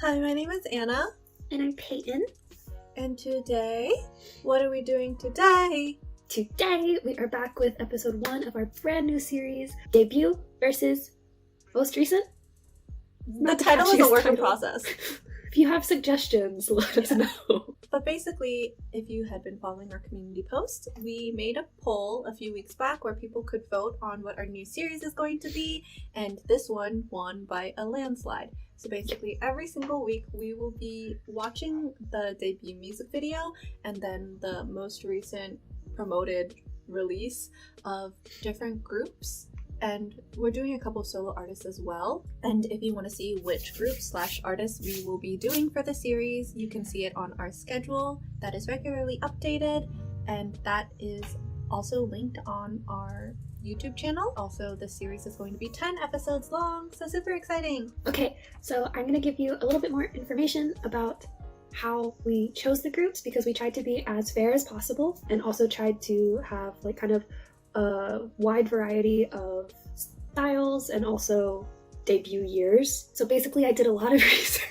Hi, my name is Anna. And I'm Peyton. And today, what are we doing today? Today, we are back with episode 1 of our brand new series, Debut versus Most Recent. The title is a work in process. If you have suggestions, let us know. But basically, if you had been following our community post, we made a poll a few weeks back where people could vote on what our new series is going to be, and this one won by a landslide. So basically, every single week we will be watching the debut music video and then the most recent promoted release of different groups. And we're doing a couple of solo artists as well. And if you want to see which group/artists we will be doing for the series, you can see it on our schedule that is regularly updated. And that is also linked on our YouTube channel. Also, the series is going to be 10 episodes long, so super exciting. Okay, so I'm going to give you a little bit more information about how we chose the groups, because we tried to be as fair as possible and also tried to have like kind of a wide variety of styles and also debut years. So basically I did a lot of research.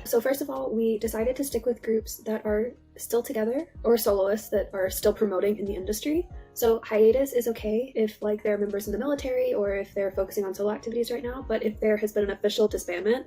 So first of all, we decided to stick with groups that are still together or soloists that are still promoting in the industry. So hiatus is okay if like they're members in the military or if they're focusing on solo activities right now, but if there has been an official disbandment,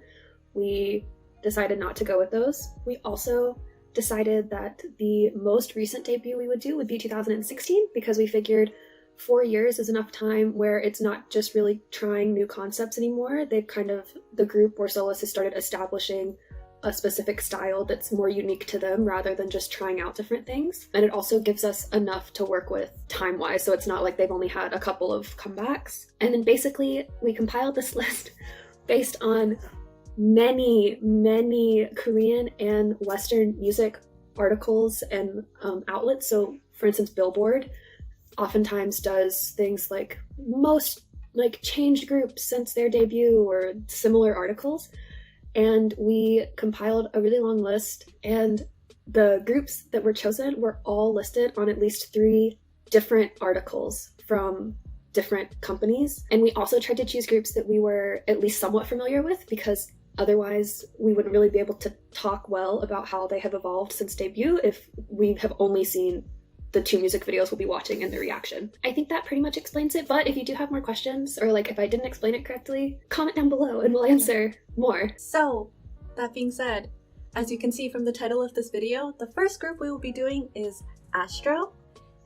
we decided not to go with those. We also decided that the most recent debut we would do would be 2016 because we figured 4 years is enough time where it's not just really trying new concepts anymore. They've kind of, the group or soloist has started establishing a specific style that's more unique to them rather than just trying out different things. And it also gives us enough to work with time-wise, so it's not like they've only had a couple of comebacks. And then basically we compiled this list based on many Korean and Western music articles and outlets. So for instance, Billboard oftentimes does things like most like changed groups since their debut or similar articles. And we compiled a really long list, and the groups that were chosen were all listed on at least 3 different articles from different companies. And we also tried to choose groups that we were at least somewhat familiar with, because otherwise we wouldn't really be able to talk well about how they have evolved since debut if we have only seen the 2 music videos we'll be watching and the reaction. I think that pretty much explains it, but if you do have more questions or like if I didn't explain it correctly, comment down below and we'll answer more. So, that being said, as you can see from the title of this video, the first group we will be doing is ASTRO,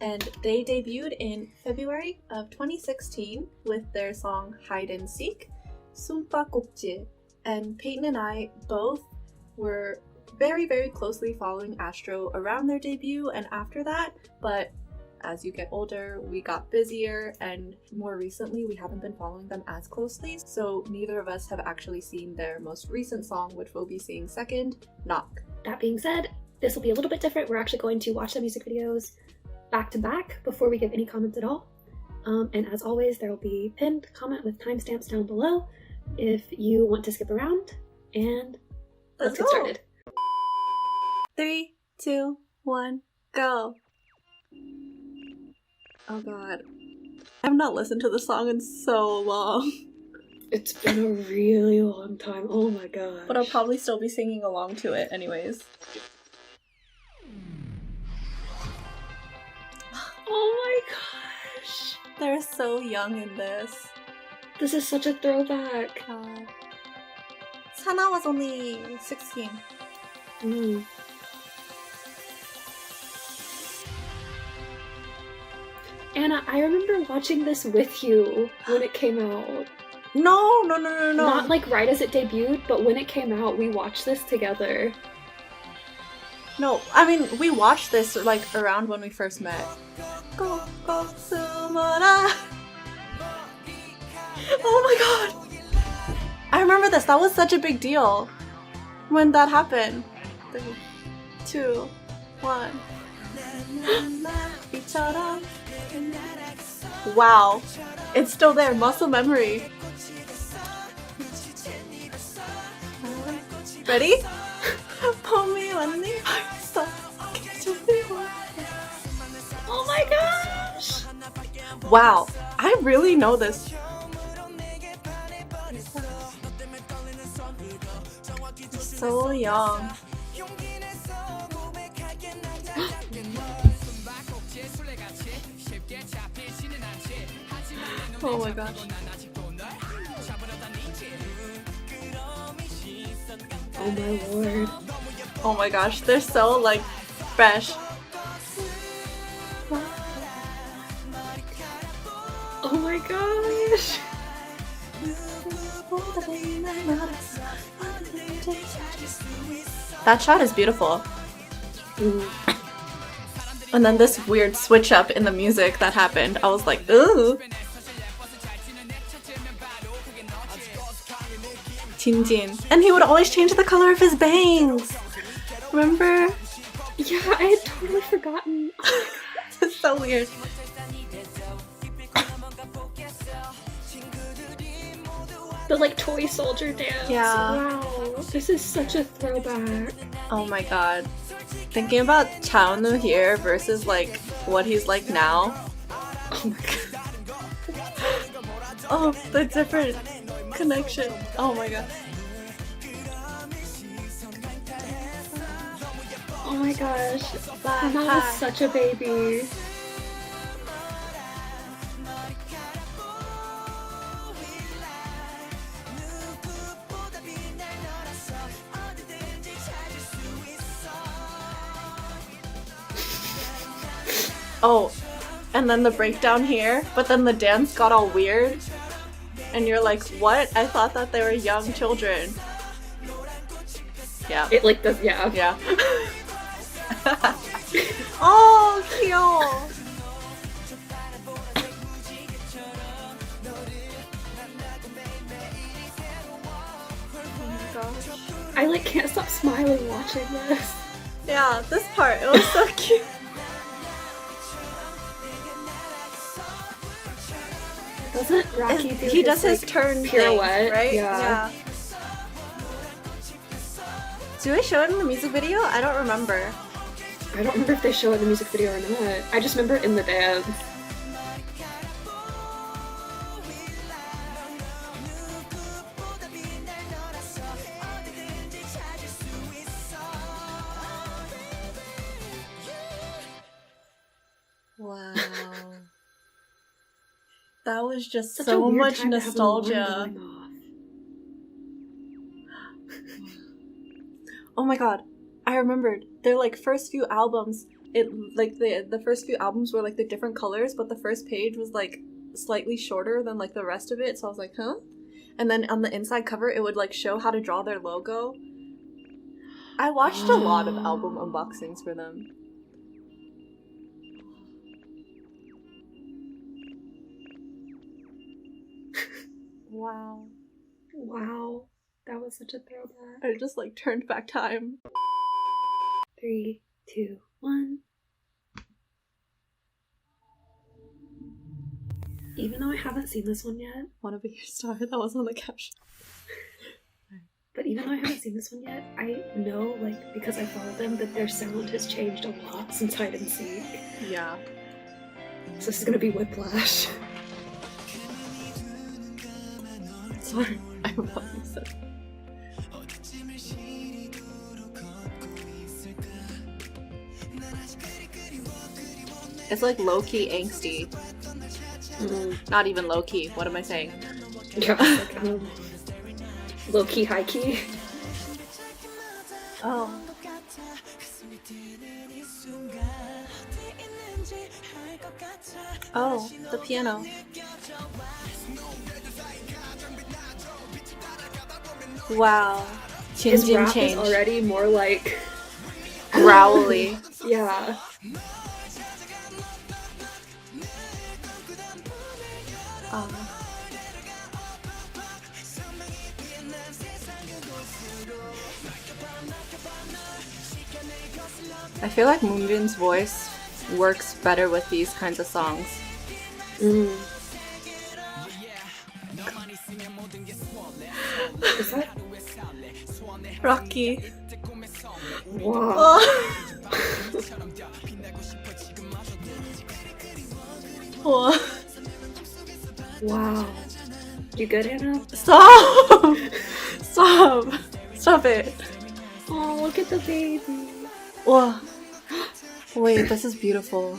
and they debuted in February of 2016 with their song Hide and Seek, 숨바꼭질. And Peyton and I both were very closely following ASTRO around their debut and after that, but as you get older, we got busier, and more recently we haven't been following them as closely, so neither of us have actually seen their most recent song, which we'll be seeing second, Knock. That being said, this will be a little bit different. We're actually going to watch the music videos back to back before we give any comments at all. And as always, there will be pinned comment with timestamps down below if you want to skip around, and let's get started. 3, 2, 1, go! Oh god. I have not listened to the song in so long. It's been a really long time, oh my god. But I'll probably still be singing along to it anyways. Oh my gosh! They're so young in this. This is such a throwback. God. Sana was only 16. Anna, I remember watching this with you when it came out. No. Not like right as it debuted, but when it came out, we watched this together. No, I mean, we watched this like around when we first met. Go, Sumara. Oh my god! I remember this. That was such a big deal when that happened. 3, 2, 1. Wow, it's still there. Muscle memory. Ready? Oh my gosh! Wow, I really know this. So young. Oh my gosh. Oh my lord. Oh my gosh, they're so like fresh. Oh my gosh. That shot is beautiful. Mm. And then this weird switch up in the music that happened. I was like, ooh. Jinjin. And he would always change the color of his bangs. Remember? Yeah, I had totally forgotten. Oh my god. It's so weird. The like toy soldier dance. Yeah. Wow. This is such a throwback. Oh my god. Thinking about Chaonu here versus like what he's like now. Oh my god. Oh, the different connection. Oh my god. Oh my gosh. Vandal was such a baby. Oh, and then the breakdown here, but then the dance got all weird. And you're like, what? I thought that they were young children. Yeah. It like does, yeah. Yeah. Oh, cute! I like can't stop smiling watching this. Yeah, this part, it was so cute. Doesn't Rocky do He does his like, turn pirouette? thing, right? Yeah. Do they show it in the music video? I don't remember. I don't remember if they show it in the music video or not. I just remember it in the dance. Wow. That was just Such a so weird much time to have an alarm nostalgia. going off. Oh my god. I remembered. Their like first few albums, it like the first few albums were like the different colors, but the first page was like slightly shorter than like the rest of it, so I was like, huh? And then on the inside cover it would like show how to draw their logo. I watched a lot of album unboxings for them. Wow. Wow. That was such a throwback. I just like turned back time. 3, 2, 1. Even though I haven't seen this one yet, Wanna be your star, that was on the caption. but even though I haven't seen this one yet, I know, like, because I follow them, that their sound has changed a lot since hide and seek. Yeah. So this is gonna be whiplash. Sorry. I love you so. It's like low-key angsty. Not even low-key. What am I saying? Yeah, like, low-key, high-key. Oh. Oh, the piano. Wow. His Jinjin rap is changed. already more like... Growly. Yeah. I feel like Moonbin's voice works better with these kinds of songs. Mm. Is that... Rocky. Wow. Oh. Wow. You good, Hannah? Stop! Stop! Stop it. Oh, look at the baby. Whoa. Wait, this is beautiful.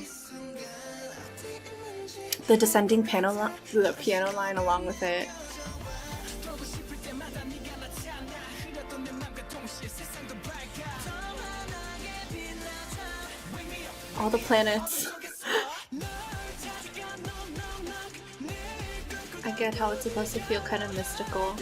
The descending the piano line along with it. All the planets. I get how it's supposed to feel kind of mystical.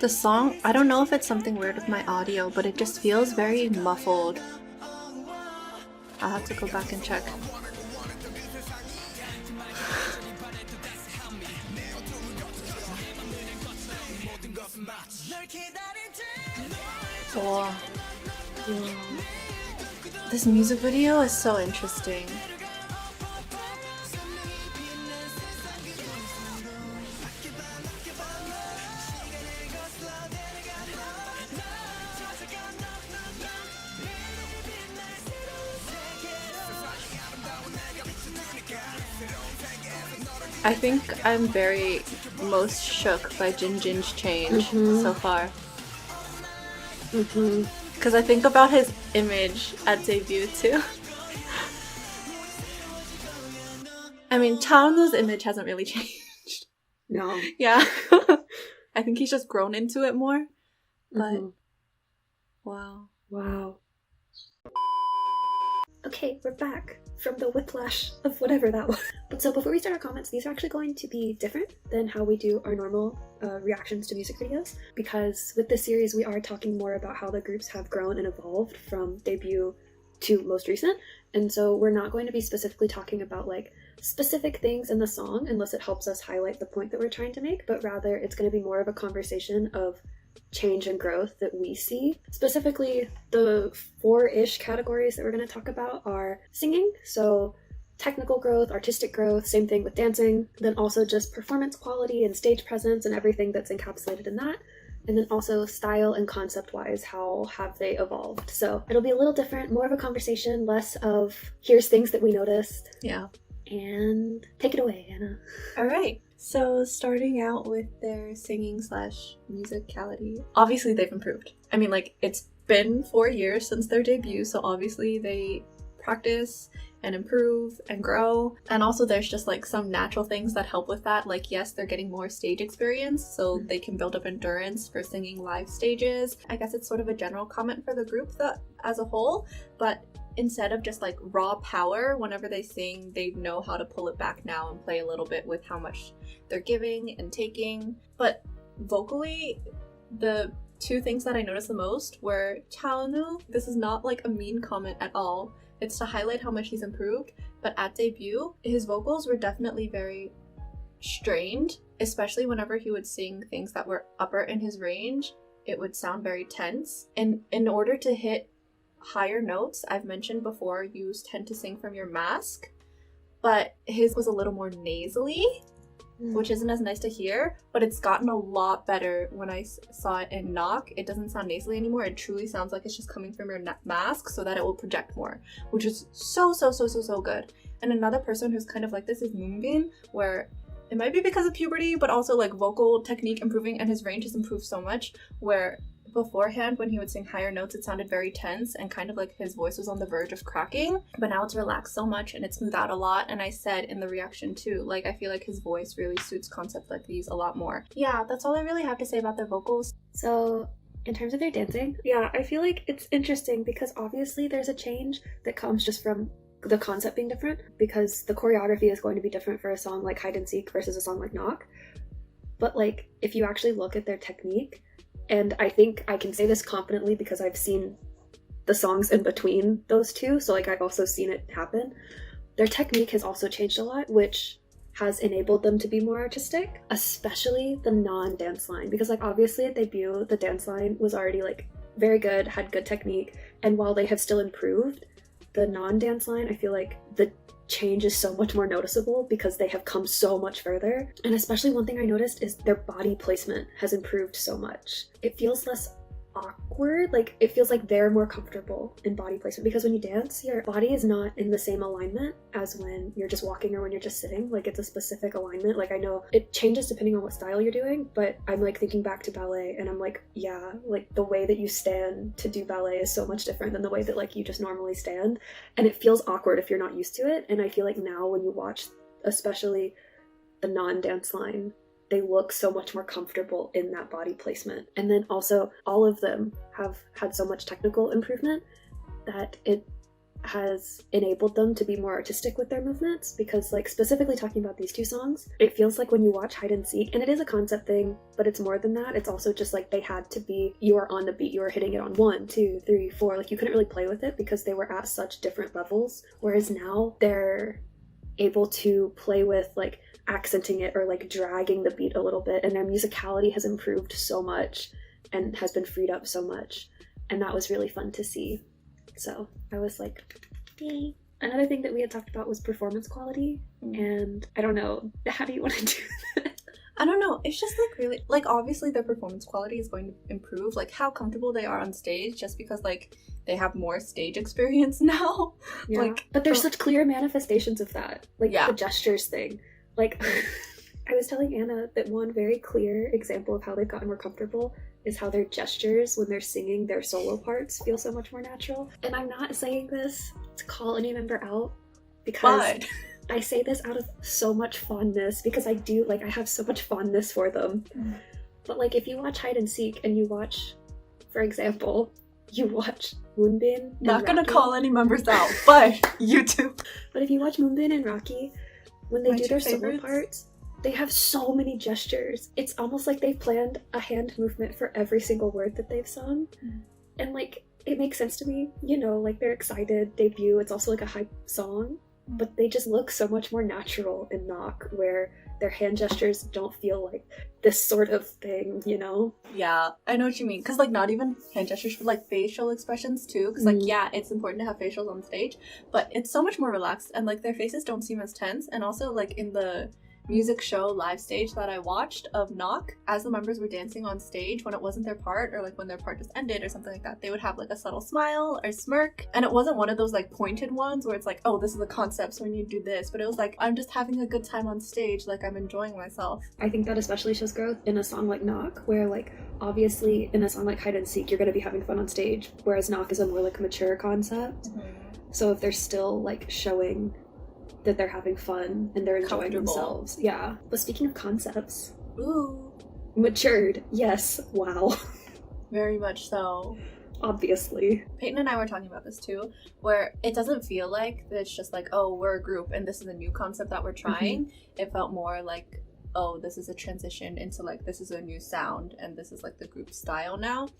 The song, I don't know if it's something weird with my audio, but it just feels very muffled. I'll have to go back and check. Oh. This music video is so interesting. I think I'm very most shook by Jin's change so far. Because I think about his image at debut too. I mean, Chaonu's image hasn't really changed. No. Yeah. I think he's just grown into it more. But wow. Wow. Okay, we're back from the whiplash of whatever that was. But so before we start our comments, these are actually going to be different than how we do our normal reactions to music videos, because with this series we are talking more about how the groups have grown and evolved from debut to most recent, and so we're not going to be specifically talking about like specific things in the song unless it helps us highlight the point that we're trying to make, but rather it's going to be more of a conversation of change and growth that we see. Specifically, the 4-ish categories that we're going to talk about are singing, so technical growth, artistic growth, same thing with dancing, then also just performance quality and stage presence and everything that's encapsulated in that, and then also style and concept-wise, how have they evolved. So it'll be a little different, more of a conversation, less of here's things that we noticed. Yeah. And take it away, Anna. All right. So starting out with their singing / musicality, obviously they've improved. I mean, like, it's been 4 years since their debut, so obviously they practice and improve and grow. And also there's just like some natural things that help with that. Like, yes, they're getting more stage experience, so they can build up endurance for singing live stages. I guess it's sort of a general comment for the group as a whole, but instead of just like raw power, whenever they sing, they know how to pull it back now and play a little bit with how much they're giving and taking. But vocally, the two things that I noticed the most were Chaonu. This is not like a mean comment at all. It's to highlight how much he's improved. But at debut, his vocals were definitely very strained, especially whenever he would sing things that were upper in his range. It would sound very tense. And in order to hit higher notes, I've mentioned before, you tend to sing from your mask, but his was a little more nasally, which isn't as nice to hear, but it's gotten a lot better. When I saw it in Knock, it doesn't sound nasally anymore. It truly sounds like it's just coming from your mask so that it will project more, which is so good. And another person who's kind of like this is Moonbin, where it might be because of puberty, but also like vocal technique improving, and his range has improved so much, where beforehand when he would sing higher notes it sounded very tense and kind of like his voice was on the verge of cracking, but now it's relaxed so much and it's smoothed out a lot. And I said in the reaction too, like, I feel like his voice really suits concepts like these a lot more. Yeah, that's all I really have to say about their vocals. So in terms of their dancing, yeah, I feel like it's interesting because obviously there's a change that comes just from the concept being different, because the choreography is going to be different for a song like Hide and Seek versus a song like Knock. But like, if you actually look at their technique, and I think I can say this confidently because I've seen the songs in between those two, so like I've also seen it happen. Their technique has also changed a lot, which has enabled them to be more artistic, especially the non-dance line, because like obviously at debut the dance line was already like very good, had good technique, and while they have still improved, the non-dance line, I feel like the change is so much more noticeable because they have come so much further. And especially one thing I noticed is their body placement has improved so much. It feels less awkward. Like, it feels like they're more comfortable in body placement, because when you dance, your body is not in the same alignment as when you're just walking or when you're just sitting. Like, it's a specific alignment. Like, I know it changes depending on what style you're doing, but I'm like thinking back to ballet and I'm like, yeah, like the way that you stand to do ballet is so much different than the way that like you just normally stand, and it feels awkward if you're not used to it. And I feel like now when you watch, especially the non-dance line, they look so much more comfortable in that body placement. And then also all of them have had so much technical improvement that it has enabled them to be more artistic with their movements, because like specifically talking about these two songs, it feels like when you watch hide and seek, and it is a concept thing, but it's more than that. It's also just like they had to be, you are on the beat, you are hitting it on 1, 2, 3, 4, like you couldn't really play with it because they were at such different levels, whereas now they're able to play with like accenting it or like dragging the beat a little bit, and their musicality has improved so much and has been freed up so much, and that was really fun to see. So I was like, yay. Another thing that we had talked about was performance quality, and I don't know, how do you want to do that? I don't know, it's just like really, like obviously their performance quality is going to improve, like how comfortable they are on stage, just because like they have more stage experience now. Yeah. Like, but there's such clear manifestations of that, like the gestures thing. Like, I was telling Anna that one very clear example of how they've gotten more comfortable is how their gestures when they're singing their solo parts feel so much more natural. And I'm not saying this to call any member out, because I say this out of so much fondness, because I do, like, I have so much fondness for them. But like, if you watch hide and seek and you watch, for example, you watch Moonbin, not gonna call any members out, but you do. But if you watch Moonbin and Rocky, when they do their solo parts, they have so many gestures. It's almost like they've planned a hand movement for every single word that they've sung. And like, it makes sense to me, you know, like they're excited, debut, it's also like a hype song, but they just look so much more natural in Knock, where their hand gestures don't feel like this sort of thing, you know? Yeah, I know what you mean. Because, like, not even hand gestures, but, like, facial expressions, too. Because, like, yeah, it's important to have facials on stage, but it's so much more relaxed, and, like, their faces don't seem as tense. And also, like, in the music show live stage that I watched of Knock, as the members were dancing on stage, when it wasn't their part, or like when their part just ended or something like that, they would have like a subtle smile or smirk, and it wasn't one of those like pointed ones where it's like, oh, this is a concept so we need to do this, but it was like, I'm just having a good time on stage, like I'm enjoying myself. I think that especially shows growth in a song like Knock, where like obviously in a song like Hide and Seek you're going to be having fun on stage, whereas Knock is a more like mature concept. So if they're still like showing that they're having fun and they're enjoying themselves. Yeah. But speaking of concepts. Ooh. Matured. Yes. Wow. Very much so. Obviously. Peyton and I were talking about this too, where it doesn't feel like that it's just like, oh, we're a group and this is a new concept that we're trying. It felt more like, oh, this is a transition into like, this is a new sound and this is like the group style now.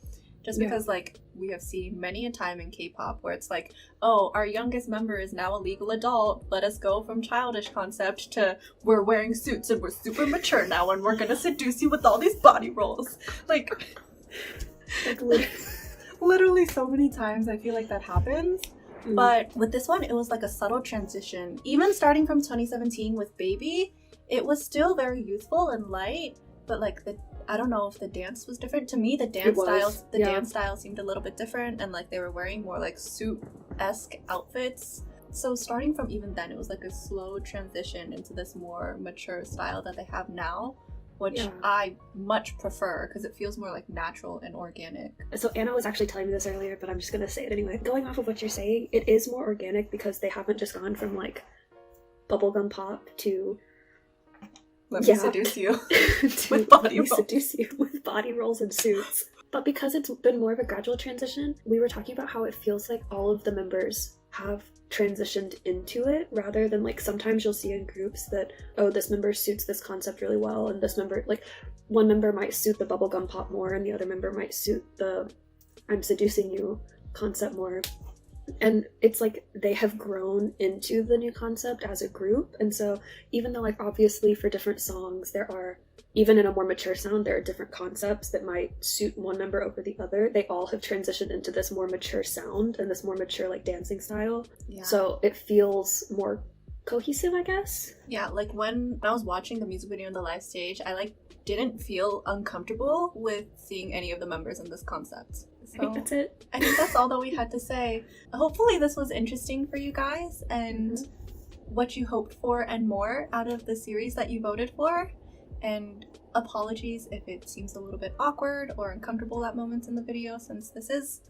Just because, like, we have seen many a time in K-pop where it's like, oh, our youngest member is now a legal adult. Let us go from childish concept to we're wearing suits and we're super mature now and we're gonna seduce you with all these body rolls. Like literally so many times I feel like that happens. But with this one, it was like a subtle transition. Even starting from 2017 with Baby, it was still very youthful and light, but like I don't know if the dance was different. To me, the dance style seemed a little bit different, and like they were wearing more like suit-esque outfits. So starting from even then, it was like a slow transition into this more mature style that they have now, which I much prefer because it feels more like natural and organic. So Anna was actually telling me this earlier, but I'm just gonna say it anyway. Going off of what you're saying, it is more organic because they haven't just gone from like bubblegum pop to let me seduce you with body rolls. Seduce you with body rolls and suits. But because it's been more of a gradual transition, we were talking about how it feels like all of the members have transitioned into it, rather than like sometimes you'll see in groups that, oh, this member suits this concept really well, and this member, like one member might suit the bubblegum pop more and the other member might suit the I'm seducing you concept more. And it's like they have grown into the new concept as a group. And so even though like obviously for different songs there are, even in a more mature sound, there are different concepts that might suit one member over the other, they all have transitioned into this more mature sound and this more mature like dancing style. So it feels more cohesive, I guess. Yeah, like when I was watching the music video on the live stage, I didn't feel uncomfortable with seeing any of the members in this concept. I think that's it. I think that's all that we had to say. Hopefully this was interesting for you guys and what you hoped for and more out of the series that you voted for. And apologies if it seems a little bit awkward or uncomfortable at moments in the video, since this is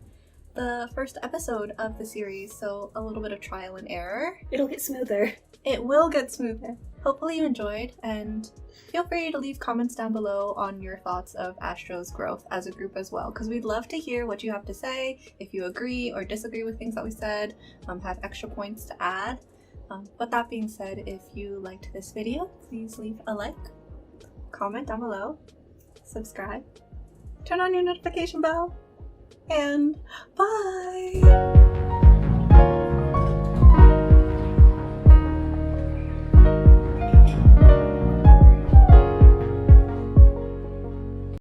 the first episode of the series, so a little bit of trial and error. It'll get smoother. It will get smoother. Hopefully you enjoyed, and feel free to leave comments down below on your thoughts of Astro's growth as a group as well, because we'd love to hear what you have to say, if you agree or disagree with things that we said, have extra points to add. But that being said, if you liked this video, please leave a like, comment down below, subscribe, turn on your notification bell, and bye!